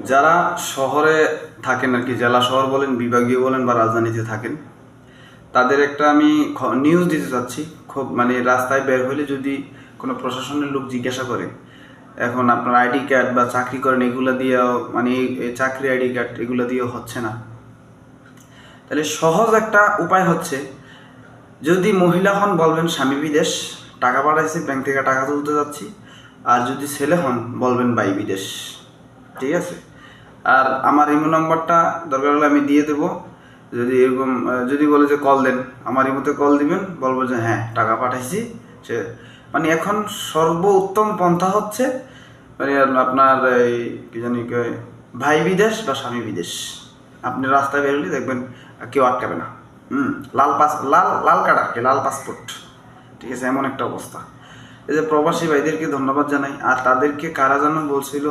যারা শহরে থাকেন আর কি, জেলা শহর বলেন, বিভাগীয় বলেন বা রাজধানীতে থাকেন, তাদের একটা আমি নিউজ দিতে চাচ্ছি। খুব মানে রাস্তায় বের হলে যদি কোনো প্রশাসনের লোক জিজ্ঞাসা করে এখন আপনার আইডি কার্ড বা চাকরি করেন এগুলো দিয়েও মানে এই চাকরি আইডি কার্ড এগুলো দিয়েও হচ্ছে না, তাহলে সহজ একটা উপায় হচ্ছে, যদি মহিলা হন বলবেন স্বামী বিদেশ, টাকা পাঠাইছে, ব্যাংক থেকে টাকা তুলতে যাচ্ছি। আর যদি ছেলে হন বলবেন ভাই বিদেশ। ঠিক আছে? আর আমার ইমো নাম্বারটা দরকার হলে আমি দিয়ে দেবো। যদি এরকম যদি বলে যে কল দেন, আমার ইমোতে কল দিবেন, বলবো যে হ্যাঁ টাকা পাঠাইছি। সে মানে এখন সর্বোত্তম পন্থা হচ্ছে মানে আপনার এই কি জানি কয়, ভাই বিদেশ বা স্বামী বিদেশ। আপনি রাস্তায় বেরোলে দেখবেন কেউ আটকাবে না। লাল পাস, লাল লাল কার্ড আর কি, লাল পাসপোর্ট। ঠিক আছে, এমন একটা অবস্থা। এই যে প্রবাসী ভাইদেরকে ধন্যবাদ জানাই। আর তাদেরকে কারা যেন বলছিল